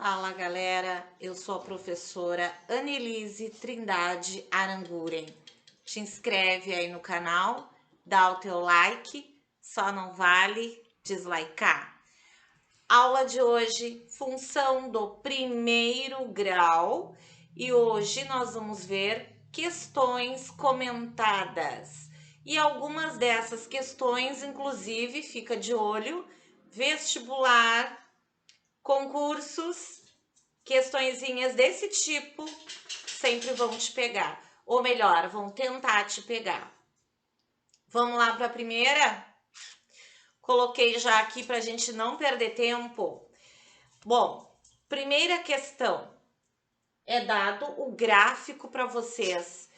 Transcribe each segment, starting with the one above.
Fala galera, eu sou a professora Anelise Trindade Aranguren. Te inscreve aí no canal, dá o teu like, só não vale deslikear. Aula de hoje, função do primeiro grau, e hoje nós vamos ver questões comentadas. E algumas dessas questões, inclusive, fica de olho, vestibular, concursos, questõezinhas desse tipo sempre vão te pegar. Ou melhor, vão tentar te pegar. Vamos lá para a primeira? Coloquei já aqui para a gente não perder tempo. Bom, primeira questão. É dado o gráfico para vocês.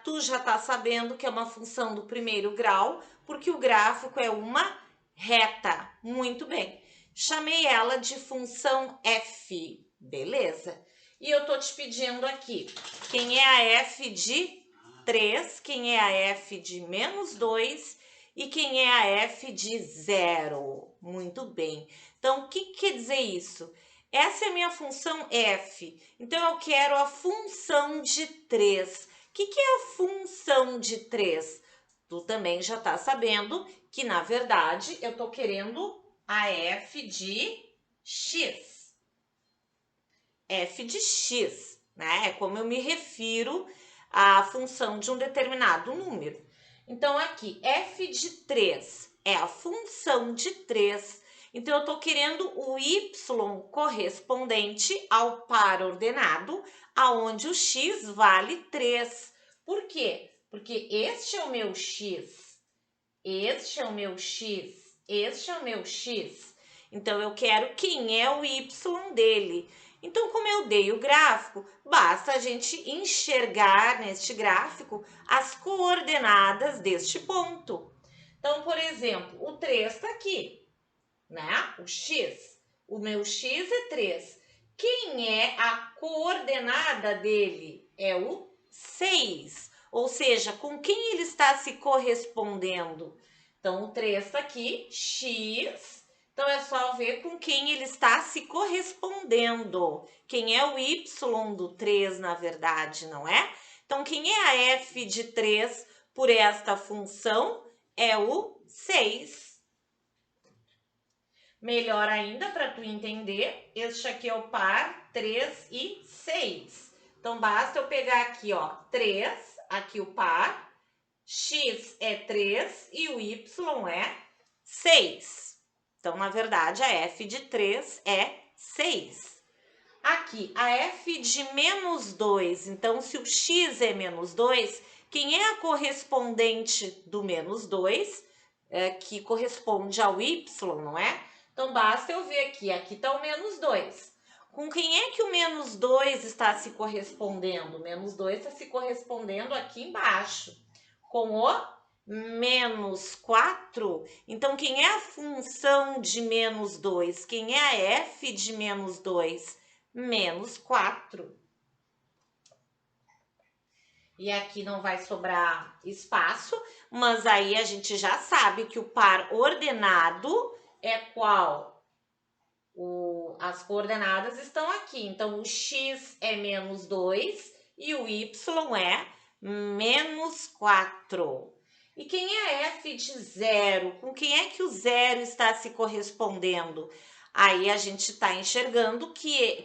Tu já tá sabendo que é uma função do primeiro grau, porque o gráfico é uma reta. Muito bem. Chamei ela de função f, beleza? E eu tô te pedindo aqui, quem é a f de 3, quem é a f de menos 2 e quem é a f de 0. Muito bem. Então, o que quer dizer isso? Essa é a minha função f, então eu quero a função de 3. O que é a função de 3? Tu também já tá sabendo que, na verdade, eu tô querendo a f de x. F de x, né? É como eu me refiro à função de um determinado número. Então, aqui, f de 3 é a função de 3. Então, eu estou querendo o y correspondente ao par ordenado, aonde o x vale 3. Por quê? Porque este é o meu x, este é o meu x, este é o meu x. Então, eu quero quem é o y dele. Então, como eu dei o gráfico, basta a gente enxergar neste gráfico as coordenadas deste ponto. Então, por exemplo, o 3 está aqui, né? O x. O meu x é 3. Quem é a coordenada dele? É o 6. Ou seja, com quem ele está se correspondendo? Então, o 3 está aqui, x. Então, é só ver com quem ele está se correspondendo. Quem é o y do 3, na verdade, não é? Então, quem é a f de 3 por esta função? É o 6. Melhor ainda, para tu entender, este aqui é o par 3 e 6. Então, basta eu pegar aqui, ó, 3, aqui o par, x é 3 e o y é 6. Então, na verdade, a f de 3 é 6. Aqui, a f de menos 2. Então, se o x é menos 2, quem é a correspondente do menos 2? Que corresponde ao y, não é? Então, basta eu ver aqui está o menos 2. Com quem é que o menos 2 está se correspondendo? O menos 2 está se correspondendo aqui embaixo, com o menos 4. Então, quem é a função de menos 2? Quem é a f de menos 2? Menos 4. E aqui não vai sobrar espaço, mas aí a gente já sabe que o par ordenado é qual? As coordenadas estão aqui. Então, o x é menos 2 e o y é menos 4. E quem é a f de 0? Com quem é que o 0 está se correspondendo? Aí a gente está enxergando que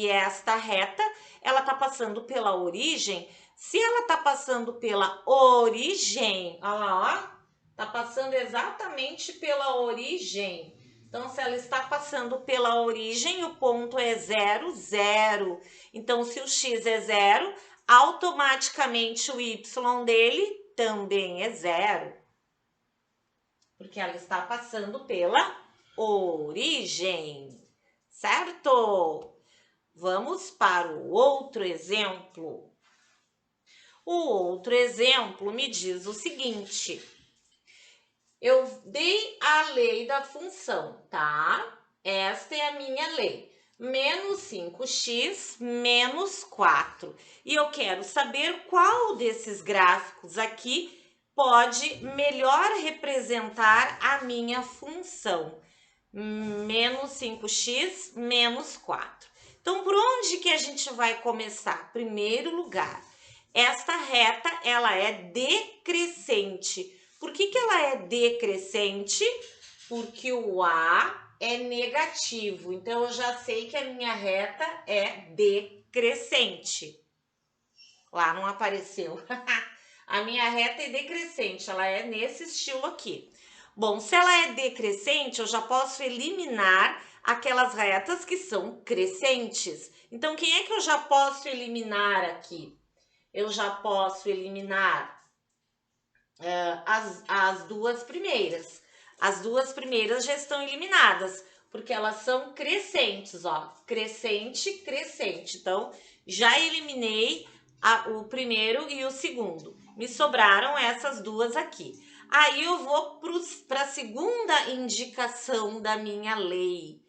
esta reta, ela está passando pela origem. Se ela está passando pela origem, olha lá, ó, está passando exatamente pela origem. Então, se ela está passando pela origem, o ponto é 0, 0. Então, se o x é 0, automaticamente o y dele também é 0. Porque ela está passando pela origem, certo? Vamos para o outro exemplo. O outro exemplo me diz o seguinte: eu dei a lei da função, tá? Esta é a minha lei. Menos 5x menos 4. E eu quero saber qual desses gráficos aqui pode melhor representar a minha função. menos 5x menos 4. Então, por onde que a gente vai começar? Primeiro lugar, esta reta, ela é decrescente. Por que que ela é decrescente? Porque o A é negativo. Então, eu já sei que a minha reta é decrescente. Lá não apareceu. A minha reta é decrescente, ela é nesse estilo aqui. Bom, se ela é decrescente, eu já posso eliminar aquelas retas que são crescentes. Então, quem é que eu já posso eliminar aqui? Eu já posso eliminar as duas primeiras. As duas primeiras já estão eliminadas, porque elas são crescentes, ó. Crescente, crescente. Então, já eliminei o primeiro e o segundo. Me sobraram essas duas aqui. Aí eu vou para a segunda indicação da minha lei.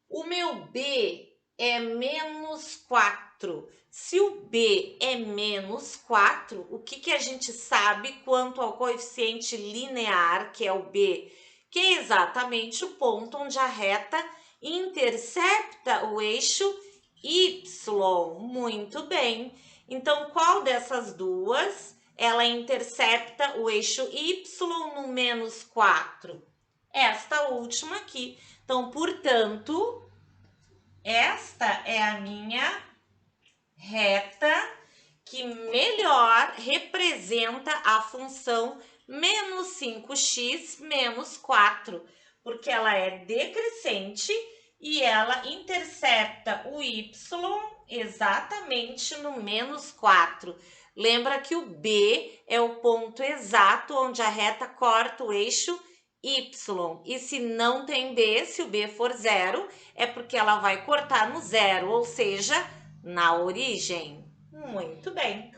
O meu B é menos 4. Se o B é menos 4, o que a gente sabe quanto ao coeficiente linear, que é o B? Que é exatamente o ponto onde a reta intercepta o eixo Y. Muito bem. Então, qual dessas duas ela intercepta o eixo Y no menos 4? Esta última aqui. Então, portanto, esta é a minha reta que melhor representa a função menos 5x menos 4, porque ela é decrescente e ela intercepta o y exatamente no menos 4. Lembra que o B é o ponto exato onde a reta corta o eixo Y. E se não tem B, se o B for zero, é porque ela vai cortar no zero, ou seja, na origem. Muito bem.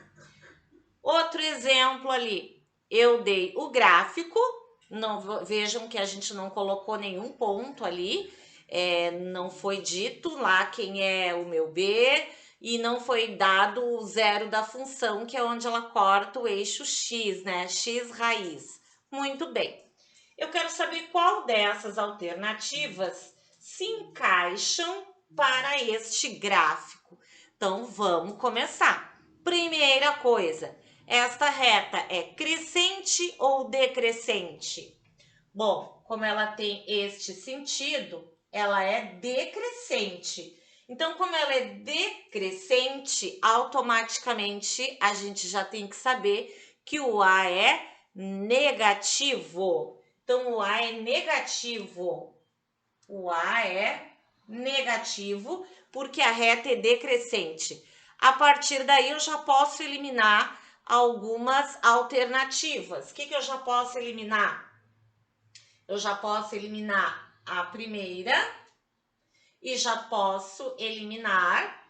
Outro exemplo ali, eu dei o gráfico, vejam que a gente não colocou nenhum ponto ali, não foi dito lá quem é o meu B, e não foi dado o zero da função, que é onde ela corta o eixo x, né? X raiz. Muito bem. Eu quero saber qual dessas alternativas se encaixam para este gráfico. Então, vamos começar. Primeira coisa, esta reta é crescente ou decrescente? Bom, como ela tem este sentido, ela é decrescente. Então, como ela é decrescente, automaticamente a gente já tem que saber que o A é negativo. Então, o A é negativo. O A é negativo porque a reta é decrescente. A partir daí, eu já posso eliminar algumas alternativas. O que eu já posso eliminar? Eu já posso eliminar a primeira e já posso eliminar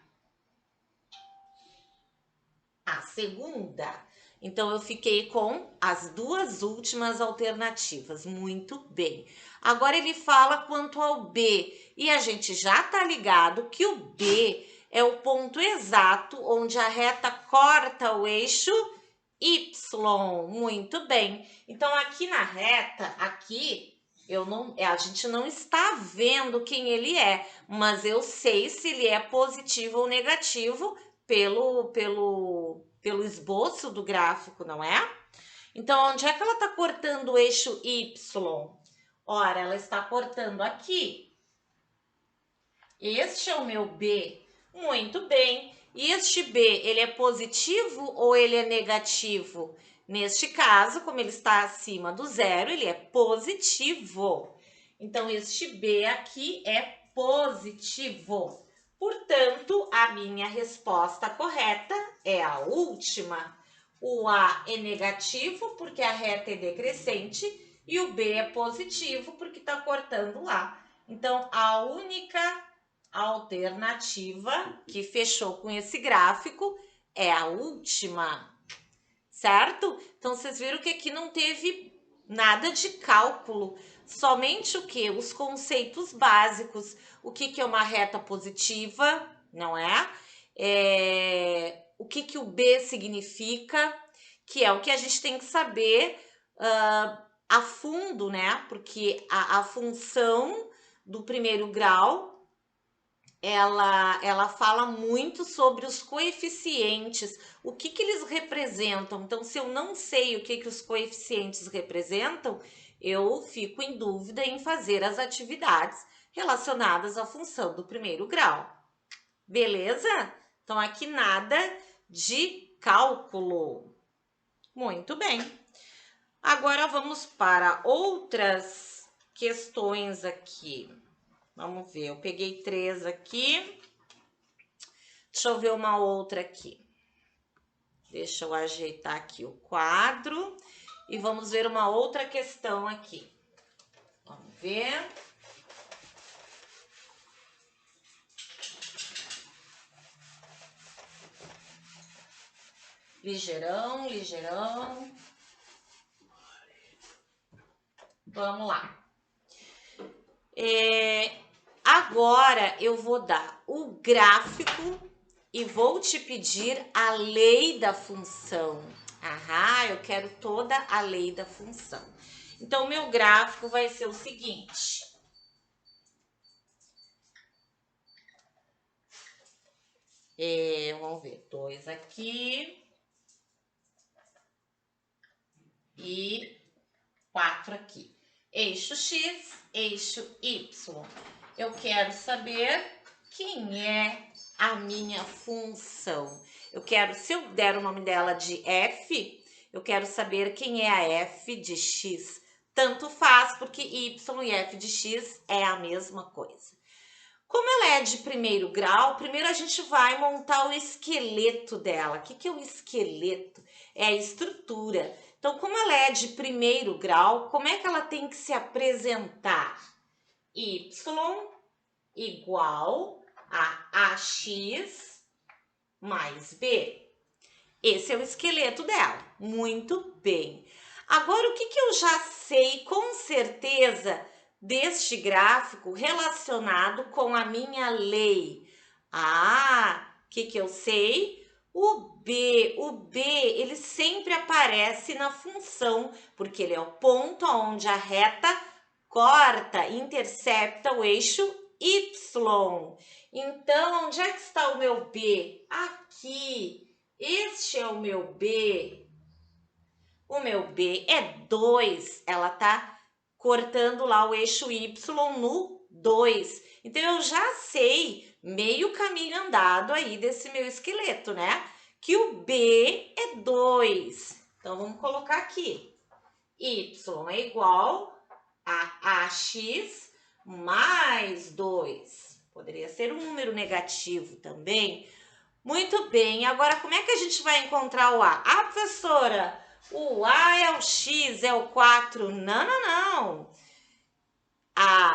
a segunda. Então, eu fiquei com as duas últimas alternativas. Muito bem. Agora, ele fala quanto ao B. E a gente já tá ligado que o B é o ponto exato onde a reta corta o eixo Y. Muito bem. Então, aqui na reta, aqui, a gente não está vendo quem ele é, mas eu sei se ele é positivo ou negativo pelo esboço do gráfico, não é? Então, onde é que ela está cortando o eixo Y? Ora, ela está cortando aqui. Este é o meu B. Muito bem. E este B, ele é positivo ou ele é negativo? Neste caso, como ele está acima do zero, ele é positivo. Então, este B aqui é positivo. Portanto, a minha resposta correta é a última. O A é negativo porque a reta é decrescente e o B é positivo porque está cortando lá. Então, a única alternativa que fechou com esse gráfico é a última, certo? Então, vocês viram que aqui não teve nada de cálculo, somente o que? Os conceitos básicos. O que é uma reta positiva, não é? O que o B significa, que é o que a gente tem que saber a fundo, né? Porque a função do primeiro grau, ela fala muito sobre os coeficientes, o que eles representam. Então, se eu não sei o que os coeficientes representam, eu fico em dúvida em fazer as atividades relacionadas à função do primeiro grau. Beleza? Então, aqui nada de cálculo. Muito bem. Agora, vamos para outras questões aqui. Vamos ver, eu peguei 3 aqui. Deixa eu ver uma outra aqui. Deixa eu ajeitar aqui o quadro. E vamos ver uma outra questão aqui. Vamos ver. Ligeirão, ligeirão. Vamos lá. Agora eu vou dar o gráfico e vou te pedir a lei da função. Eu quero toda a lei da função. Então, o meu gráfico vai ser o seguinte. Vamos ver, 2 aqui e 4 aqui. Eixo X, eixo Y. Eu quero saber quem é a minha função. Eu quero, se eu der o nome dela de F, eu quero saber quem é a F de X. Tanto faz, porque Y e F de X é a mesma coisa. Como ela é de primeiro grau, primeiro a gente vai montar o esqueleto dela. O que é o esqueleto? É a estrutura. Então, como ela é de primeiro grau, como é que ela tem que se apresentar? Y igual a AX mais B. Esse é o esqueleto dela. Muito bem. Agora, o que eu já sei com certeza deste gráfico relacionado com a minha lei? O que eu sei? O B, ele sempre aparece na função, porque ele é o ponto onde a reta corta, intercepta o eixo Y. Então, onde é que está o meu B? Aqui. Este é o meu B. O meu B é 2. Ela está cortando lá o eixo Y no 2. Então, eu já sei meio caminho andado aí desse meu esqueleto, né? Que o B é 2. Então, vamos colocar aqui. Y é igual a AX mais 2. Poderia ser um número negativo também. Muito bem. Agora, como é que a gente vai encontrar o A? Professora, o A é o X, é o 4. Não.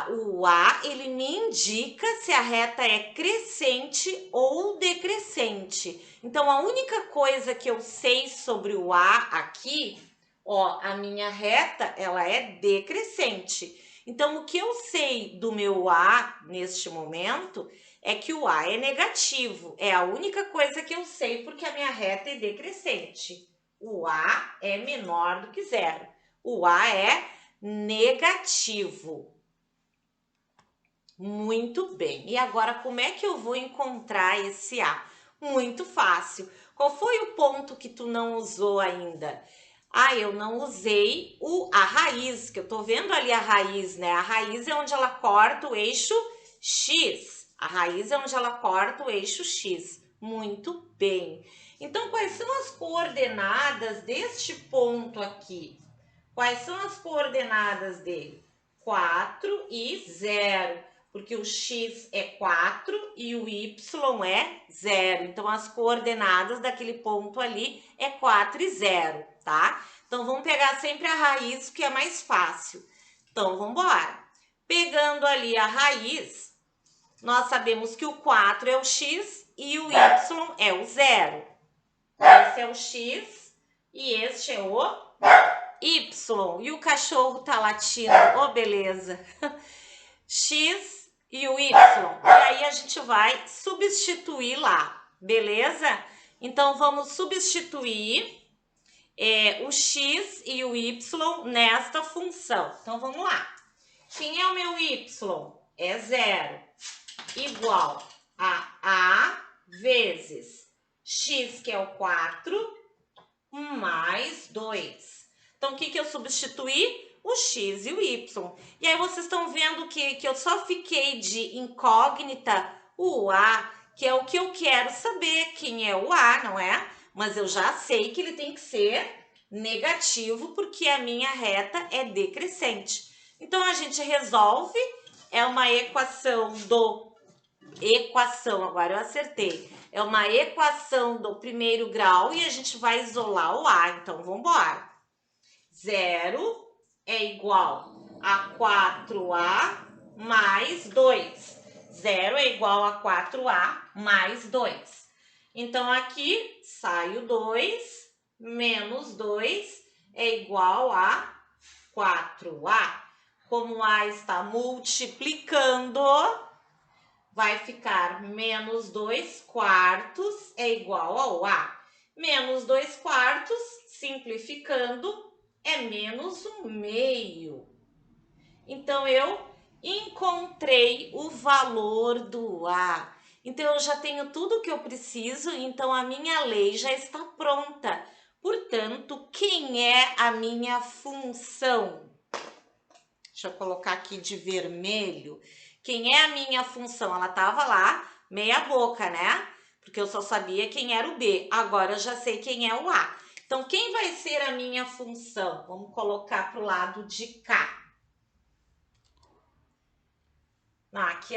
O A, ele me indica se a reta é crescente ou decrescente. Então, a única coisa que eu sei sobre o A aqui, a minha reta, ela é decrescente. Então, o que eu sei do meu A neste momento é que o A é negativo. É a única coisa que eu sei porque a minha reta é decrescente. O A é menor do que 0. O A é negativo. Muito bem. E agora, como é que eu vou encontrar esse A? Muito fácil. Qual foi o ponto que tu não usou ainda? Eu não usei a raiz, que eu tô vendo ali a raiz, né? A raiz é onde ela corta o eixo X. A raiz é onde ela corta o eixo X. Muito bem. Então, quais são as coordenadas deste ponto aqui? Quais são as coordenadas dele? 4 e 0. Porque o X é 4 e o Y é 0. Então, as coordenadas daquele ponto ali é 4 e 0, tá? Então, vamos pegar sempre a raiz, que é mais fácil. Então, vamos embora. Pegando ali a raiz, nós sabemos que o 4 é o X e o Y é o 0. Esse é o X e este é o Y. E o cachorro tá latindo. Beleza. X e o Y. E aí a gente vai substituir lá, beleza? Então, vamos substituir o X e o Y nesta função. Então, vamos lá. Quem é o meu Y? é 0, igual a A vezes x, que é o 4, mais 2. Então, o que eu substituí? O x e o y. E aí, vocês estão vendo que eu só fiquei de incógnita o A, que é o que eu quero saber, quem é o A, não é? Mas eu já sei que ele tem que ser negativo, porque a minha reta é decrescente. Então, a gente resolve, é uma equação agora eu acertei. É uma equação do primeiro grau e a gente vai isolar o A. Então, vamos embora. 0 é igual a 4A mais 2. 0 é igual a 4A mais 2. Então, aqui sai o 2 menos 2 é igual a 4A. Como A está multiplicando, vai ficar menos 2 quartos é igual ao A. Menos 2 quartos, simplificando, é menos 1 meio. Então, eu encontrei o valor do A. Então, eu já tenho tudo o que eu preciso, então a minha lei já está pronta. Portanto, quem é a minha função? Deixa eu colocar aqui de vermelho. Quem é a minha função? Ela estava lá, meia boca, né? Porque eu só sabia quem era o B. Agora eu já sei quem é o A. Então, quem vai ser a minha função? Vamos colocar para o lado de cá. Aqui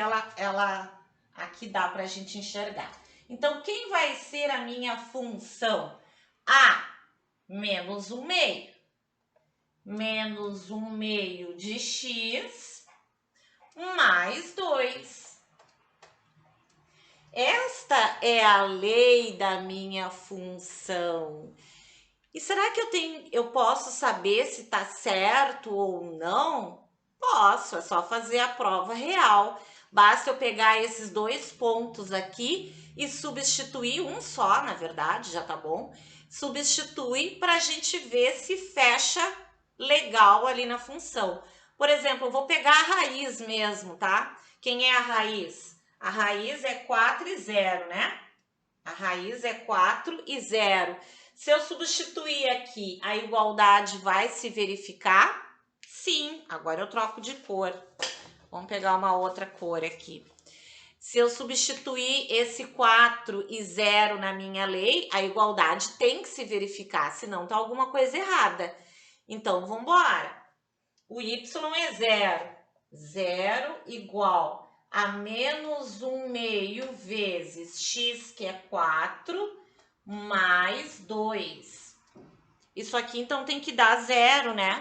aqui dá para a gente enxergar. Então, quem vai ser a minha função? A menos 1 meio. Menos 1 meio de x mais 2. Esta é a lei da minha função. E será que eu posso saber se está certo ou não? Posso, é só fazer a prova real. Basta eu pegar esses dois pontos aqui e substituir um só, na verdade, já tá bom. Substitui para a gente ver se fecha legal ali na função. Por exemplo, eu vou pegar a raiz mesmo, tá? Quem é a raiz? A raiz é 4 e 0, né? A raiz é 4 e 0. Se eu substituir aqui, a igualdade vai se verificar? Sim. Agora eu troco de cor. Vamos pegar uma outra cor aqui. Se eu substituir esse 4 e 0 na minha lei, a igualdade tem que se verificar, senão tá alguma coisa errada. Então, vamos embora. O y é 0. 0 igual a menos 1 meio vezes x, que é 4, mais 2. Isso aqui, então, tem que dar 0, né?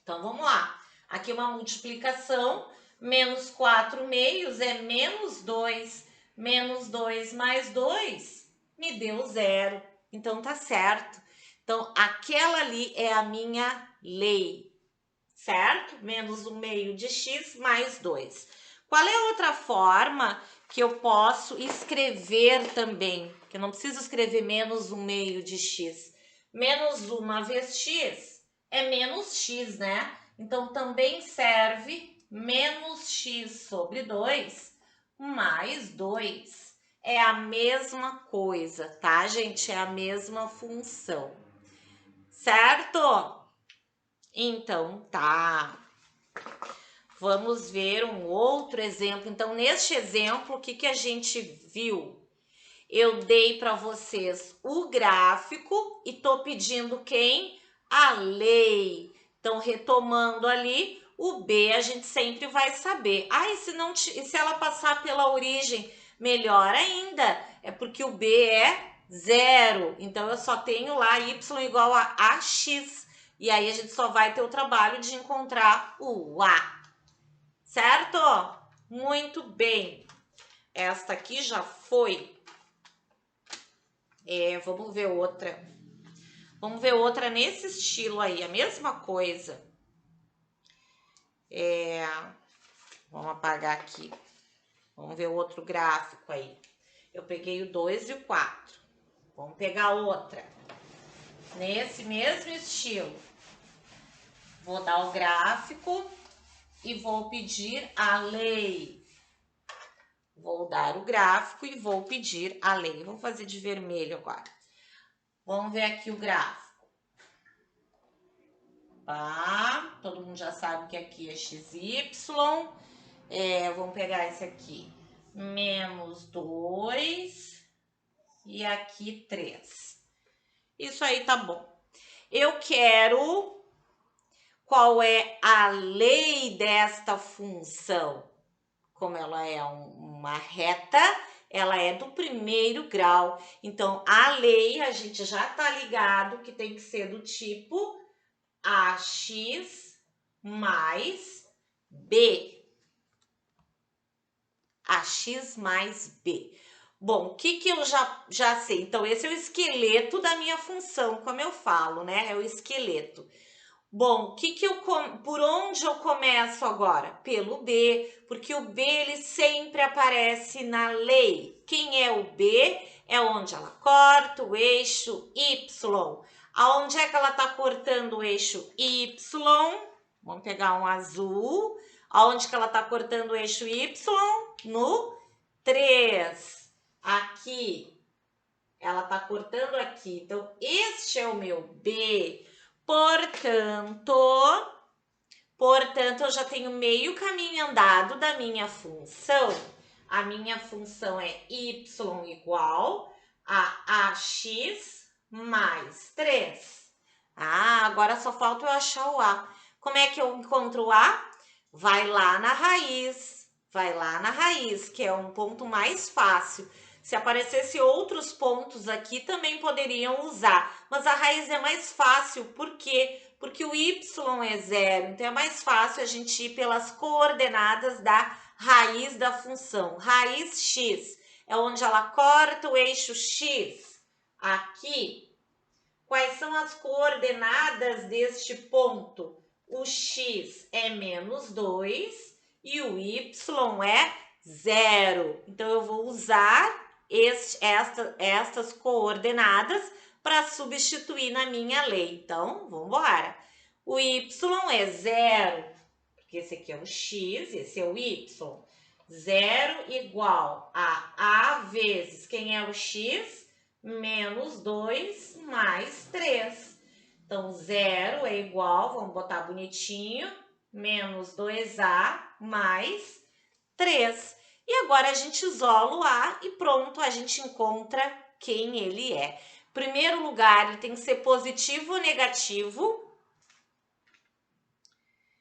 Então, vamos lá. Aqui uma multiplicação, menos 4 meios é menos 2. Menos 2 mais 2 me deu 0. Então, tá certo. Então, aquela ali é a minha lei, certo? Menos 1 meio de x mais 2. Qual é a outra forma que eu posso escrever também? Que eu não preciso escrever menos 1 meio de x. Menos 1 vezes x é menos x, né? Então, também serve menos x sobre 2 mais 2. É a mesma coisa, tá, gente? É a mesma função. Certo? Então, tá. Vamos ver um outro exemplo. Então, neste exemplo, o que a gente viu? Eu dei para vocês o gráfico e tô pedindo quem? A lei. Então, retomando ali, o B a gente sempre vai saber. Ah, e se ela passar pela origem? Melhor ainda, é porque o B é 0. Então, eu só tenho lá y igual a AX. E aí, a gente só vai ter o trabalho de encontrar o A. Certo? Muito bem. Esta aqui já foi. Vamos ver outra. Vamos ver outra nesse estilo aí, a mesma coisa. Vamos apagar aqui. Vamos ver outro gráfico aí. Eu peguei o 2 e o 4. Vamos pegar outra. Nesse mesmo estilo. Vou dar o gráfico. e vou pedir a lei. Vou dar o gráfico e vou pedir a lei. Vamos fazer de vermelho agora. Vamos ver aqui o gráfico. Tá? Todo mundo já sabe que aqui é XY. Vamos pegar esse aqui. Menos 2 e aqui 3. Isso aí tá bom. Eu quero qual é a lei desta função. Como ela é uma reta, ela é do primeiro grau. Então, a lei, a gente já tá ligado que tem que ser do tipo AX mais B. AX mais B. Bom, o que eu já sei? Então, esse é o esqueleto da minha função, como eu falo, né? É o esqueleto. Bom, por onde eu começo agora? Pelo B, porque o B ele sempre aparece na lei. Quem é o B? É onde ela corta o eixo Y. Aonde é que ela está cortando o eixo Y? Vamos pegar um azul. Aonde que ela está cortando o eixo Y? No 3. Aqui. Ela está cortando aqui. Então, este é o meu B. Portanto, eu já tenho meio caminho andado da minha função. A minha função é y igual a ax mais 3. Agora só falta eu achar o A. Como é que eu encontro o A? Vai lá na raiz. Vai lá na raiz, que é um ponto mais fácil. Se aparecesse outros pontos aqui, também poderiam usar. Mas a raiz é mais fácil, por quê? Porque o y é 0. Então, é mais fácil a gente ir pelas coordenadas da raiz da função. Raiz x é onde ela corta o eixo x. Aqui, quais são as coordenadas deste ponto? O x é menos 2 e o y é 0. Então, eu vou usar estas coordenadas para substituir na minha lei. Então, vamos embora. O y é 0, porque esse aqui é o x, esse é o y. 0 igual a A vezes, quem é o x? Menos 2 mais 3. Então, 0 é igual, vamos botar bonitinho, menos 2A mais 3. E agora a gente isola o A e pronto, a gente encontra quem ele é. Primeiro lugar, ele tem que ser positivo ou negativo?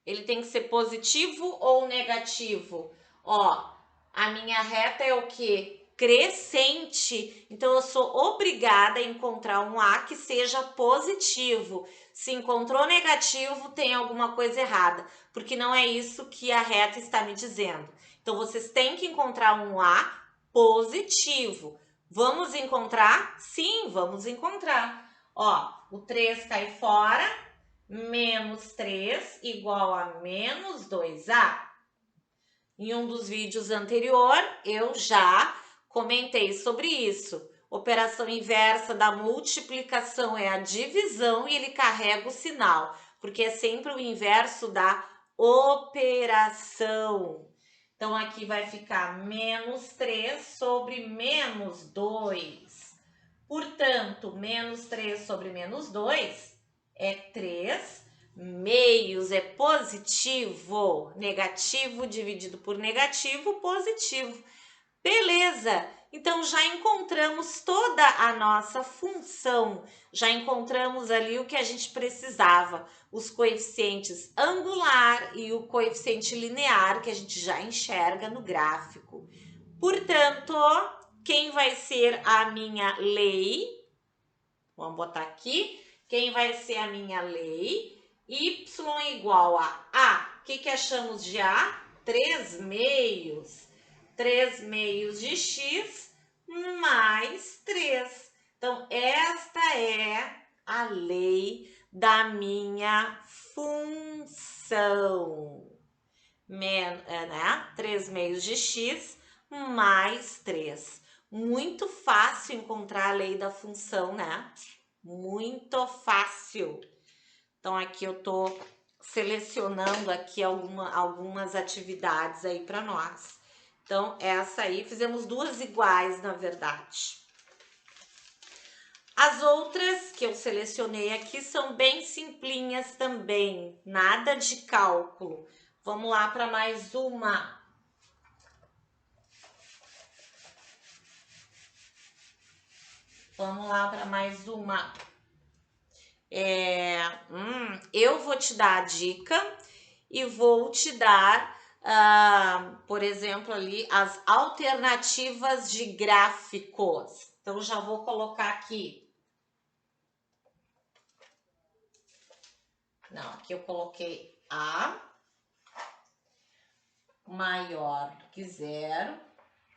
Ele tem que ser positivo ou negativo? Ó, a minha reta é o quê? Crescente. Então, eu sou obrigada a encontrar um A que seja positivo. Se encontrou negativo, tem alguma coisa errada, porque não é isso que a reta está me dizendo. Então, vocês têm que encontrar um A positivo. Vamos encontrar? Sim, vamos encontrar. Ó, o 3 cai fora, menos 3 igual a menos 2A. Em um dos vídeos anterior, eu já comentei sobre isso. Operação inversa da multiplicação é a divisão e ele carrega o sinal, porque é sempre o inverso da operação. Então, aqui vai ficar menos 3 sobre menos 2. Portanto, menos 3 sobre menos 2 é 3 meios, é positivo. Negativo dividido por negativo, positivo. Beleza! Então, já encontramos toda a nossa função. Já encontramos ali o que a gente precisava. Os coeficientes angular e o coeficiente linear, que a gente já enxerga no gráfico. Portanto, quem vai ser a minha lei? Vamos botar aqui. Quem vai ser a minha lei? Y igual a O que achamos de A? 3 meios. 3 meios de x mais 3. Então, esta é a lei da minha função. 3 meios de x mais 3. Muito fácil encontrar a lei da função, né? Muito fácil. Então, aqui eu tô selecionando aqui algumas atividades aí para nós. Então, essa aí, fizemos duas iguais, na verdade. As outras que eu selecionei aqui são bem simplinhas também, nada de cálculo. Vamos lá para mais uma. Vamos lá para mais uma. Eu vou te dar a dica e vou te dar, por exemplo, ali as alternativas de gráficos. Então, já vou colocar aqui. Não, aqui eu coloquei A maior do que zero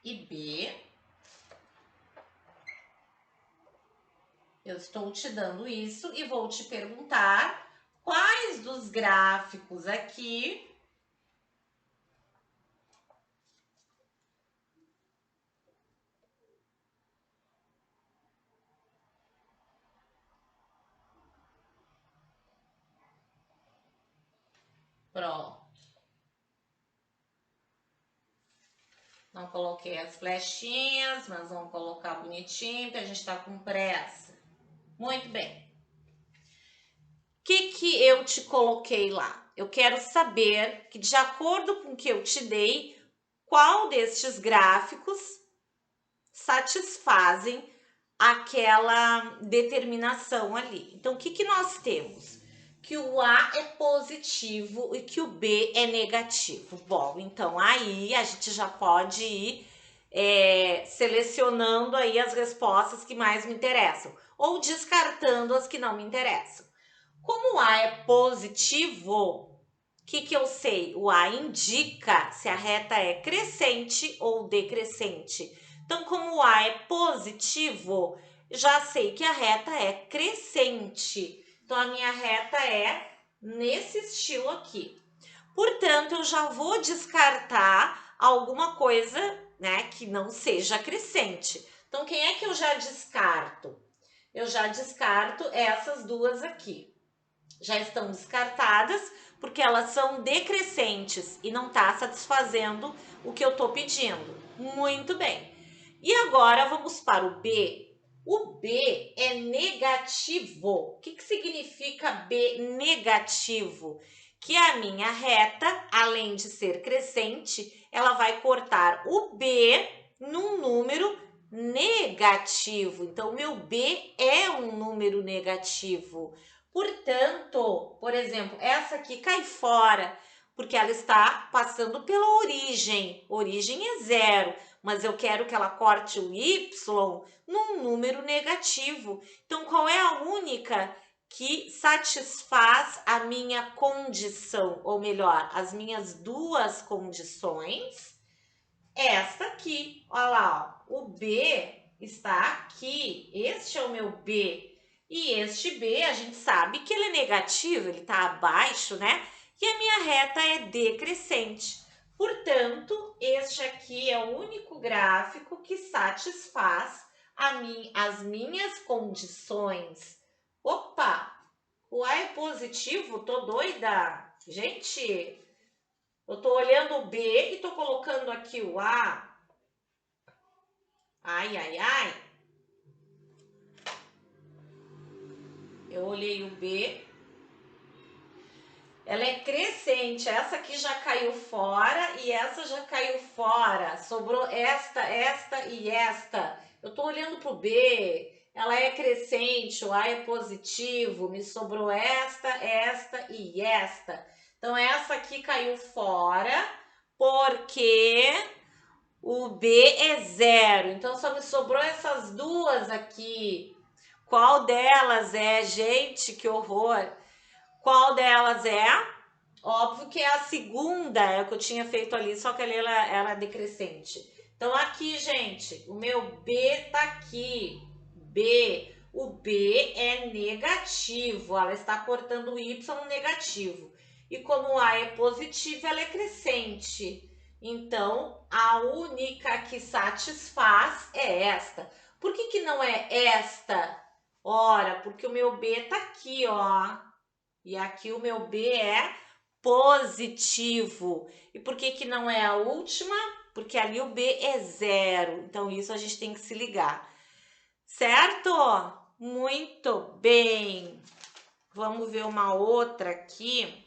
e B. Eu estou te dando isso e vou te perguntar quais dos gráficos aqui pronto. Não coloquei as flechinhas, mas vamos colocar bonitinho, porque a gente tá com pressa. Muito bem. O que eu te coloquei lá? Eu quero saber que, de acordo com o que eu te dei, qual destes gráficos satisfazem aquela determinação ali. Então, o que nós temos? Que o A é positivo e que o B é negativo. Bom, então aí a gente já pode ir selecionando aí as respostas que mais me interessam ou descartando as que não me interessam. Como o A é positivo, o que eu sei? O A indica se a reta é crescente ou decrescente. Então, como o A é positivo, já sei que a reta é crescente. Então, a minha reta é nesse estilo aqui. Portanto, eu já vou descartar alguma coisa, né, que não seja crescente. Então, quem é que eu já descarto? Eu já descarto essas duas aqui. Já estão descartadas porque elas são decrescentes e não está satisfazendo o que eu estou pedindo. Muito bem. E agora vamos para o B. O B é negativo. O que significa B negativo? Que a minha reta, além de ser crescente, ela vai cortar o B num número negativo. Então, o meu B é um número negativo. Portanto, por exemplo, essa aqui cai fora, porque ela está passando pela origem. Origem é zero, mas eu quero que ela corte o y num número negativo. Então, qual é a única que satisfaz a minha condição? Ou melhor, as minhas duas condições? Esta aqui, olha lá, ó, o B está aqui. Este é o meu B. E este B, a gente sabe que ele é negativo, ele está abaixo, né? E a minha reta é decrescente. Portanto, este aqui é o único gráfico que satisfaz as minhas condições. Opa, o A é positivo? Tô doida? Gente, eu tô olhando o B e tô colocando aqui o A. Ai, ai, ai. Eu olhei o B. Ela é crescente. Essa aqui já caiu fora e essa já caiu fora. Sobrou esta e esta. Eu tô olhando pro B. Ela é crescente, o A é positivo. Me sobrou esta e esta. Então, essa aqui caiu fora porque o B é zero. Então, só me sobrou essas duas aqui. Qual delas é? Gente, que horror! Qual delas é? Óbvio que é a segunda, é o que eu tinha feito ali, só que ali ela é decrescente. Então, aqui, gente, o meu B tá aqui. B. O B é negativo, ela está cortando o Y negativo. E como o A é positivo, ela é crescente. Então, a única que satisfaz é esta. Por que não é esta? Ora, porque o meu B tá aqui, ó. E aqui o meu B é positivo. E por que que não é a última? Porque ali o B é 0. Então, isso a gente tem que se ligar. Certo? Muito bem. Vamos ver uma outra aqui.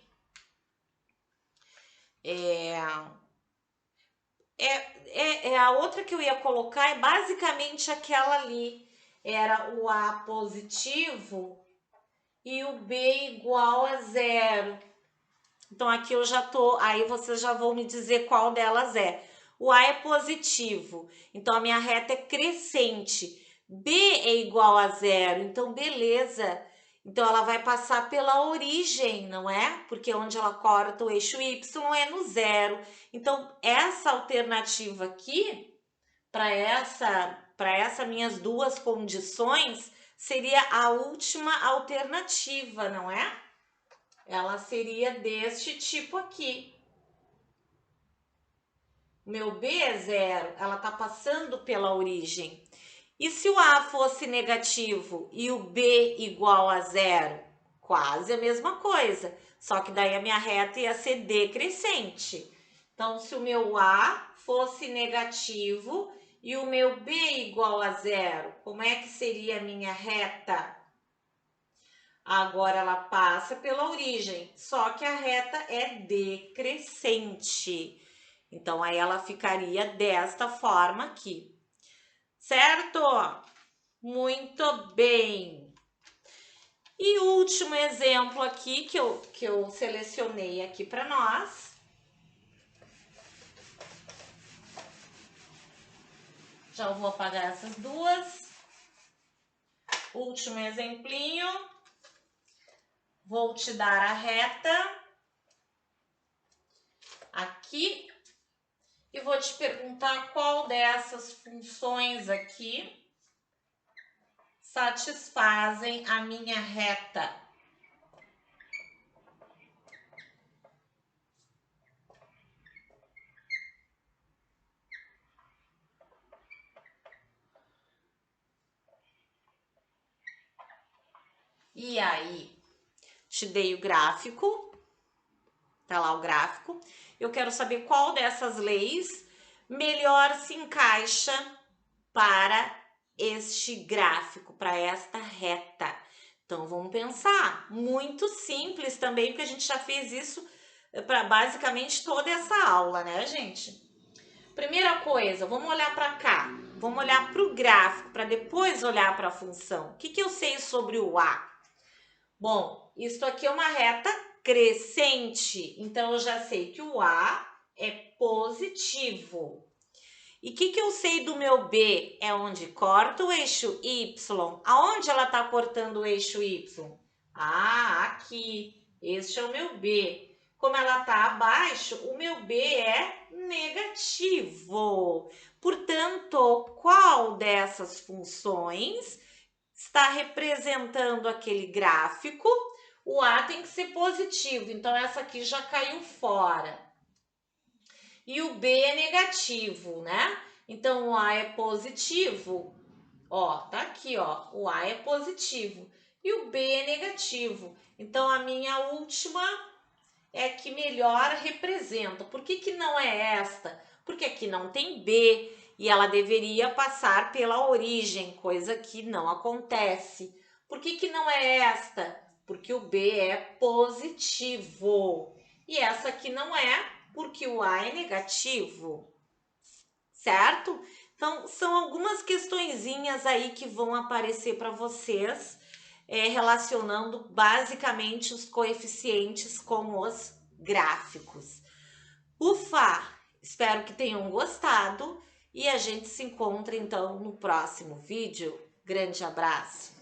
A outra que eu ia colocar é basicamente aquela ali. Era o A positivo e o B igual a 0. Então, aqui eu já tô, aí vocês já vão me dizer qual delas é. O A é positivo, então a minha reta é crescente. B é igual a 0, então beleza. Então, ela vai passar pela origem, não é? Porque onde ela corta o eixo Y é no 0. Então, essa alternativa aqui, para essa minhas duas condições, seria a última alternativa, não é? Ela seria deste tipo aqui. Meu B é 0, ela está passando pela origem. E se o A fosse negativo e o B igual a 0? Quase a mesma coisa, só que daí a minha reta ia ser decrescente. Então, se o meu A fosse negativo e o meu B igual a 0, como é que seria a minha reta? Agora ela passa pela origem, só que a reta é decrescente. Então, aí ela ficaria desta forma aqui. Certo? Muito bem. E o último exemplo aqui que eu selecionei aqui para nós. Já vou apagar essas duas. Último exemplinho. Vou te dar a reta aqui e vou te perguntar qual dessas funções aqui satisfazem a minha reta. E aí, te dei o gráfico, tá lá o gráfico. Eu quero saber qual dessas leis melhor se encaixa para este gráfico, para esta reta. Então, vamos pensar. Muito simples também, porque a gente já fez isso para basicamente toda essa aula, né, gente? Primeira coisa, vamos olhar para cá. Vamos olhar para o gráfico, para depois olhar para a função. O que que eu sei sobre o A? Bom, isso aqui é uma reta crescente, então eu já sei que o A é positivo. E o que eu sei do meu B? É onde corta o eixo Y. Aonde ela está cortando o eixo Y? Ah, aqui. Este é o meu B. Como ela está abaixo, o meu B é negativo. Portanto, qual dessas funções está representando aquele gráfico? O A tem que ser positivo, então essa aqui já caiu fora. E o B é negativo, né? Então, o A é positivo. Ó, tá aqui, ó. O A é positivo. E o B é negativo. Então, a minha última é que melhor representa. Por que que não é esta? Porque aqui não tem B e ela deveria passar pela origem, coisa que não acontece. Por que que não é esta? Porque o B é positivo. E essa aqui não é, porque o A é negativo. Certo? Então, são algumas questõezinhas aí que vão aparecer para vocês, relacionando basicamente os coeficientes com os gráficos. Ufa! Espero que tenham gostado e a gente se encontra então no próximo vídeo. Grande abraço!